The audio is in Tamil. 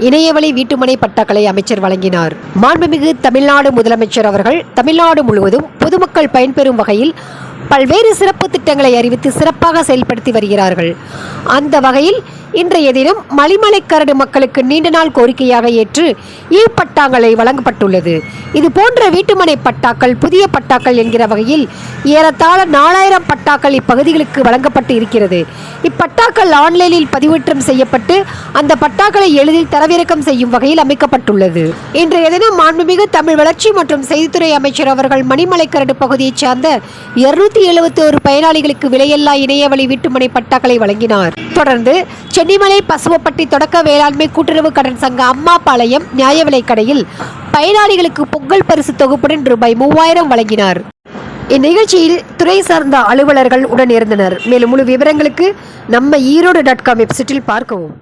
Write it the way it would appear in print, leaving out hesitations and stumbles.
இணையவழி வீட்டுமனை பட்டாக்களை அமைச்சர் வழங்கினார். மாண்புமிகு தமிழ்நாடு முதலமைச்சர் அவர்கள் தமிழ்நாடு முழுவதும் பொதுமக்கள் பயன்பெறும் வகையில் பல்வேறு சிறப்பு திட்டங்களை அறிவித்து சிறப்பாக செயல்படுத்தி வருகிறார்கள். அந்த வகையில் இன்றைய தினம் மலிமலைக்கரடு மக்களுக்கு நீண்ட நாள் கோரிக்கையாக ஏற்று பட்டாக்களை வழங்கப்பட்டுள்ளது. இது போன்ற வீட்டுமனை பட்டாக்கள் புதிய பட்டாக்கள் என்கிற வகையில் ஏறத்தாழ 4000 பட்டாக்கள் இப்பகுதிகளுக்கு வழங்கப்பட்டு இருக்கிறது. இப்பட்டாக்கள் ஆன்லைனில் பதிவேற்றம் செய்யப்பட்டு அந்த பட்டாக்களை எளிதில் தரவிறக்கம் செய்யும் வகையில் அமைக்கப்பட்டுள்ளது. இன்றைய தினம் மாண்புமிகு தமிழ் வளர்ச்சி மற்றும் செய்தித்துறை அமைச்சர் அவர்கள் மணிமலைக்கரடு பகுதியைச் சார்ந்த 271 பயனாளிகளுக்கு விலையில்லா இணையவழி வீட்டுமனை பட்டாக்களை வழங்கினார். தொடர்ந்து சென்னிமலை பசுவப்பட்டி தொடக்க வேளாண்மை கூட்டுறவு கடன் சங்க அம்மாபாளையம் நியாய விலைக் கடையில் பயனாளிகளுக்கு பொங்கல் பரிசு தொகுப்புடன் ரூபாய் 3000 வழங்கினார். இந்நிகழ்ச்சியில் துறை சார்ந்த அலுவலர்கள் உடன் இருந்தனர். மேலும் முழு விவரங்களுக்கு நம்ம ஈரோடு.com வெப்சைட்டில் பார்க்கவும்.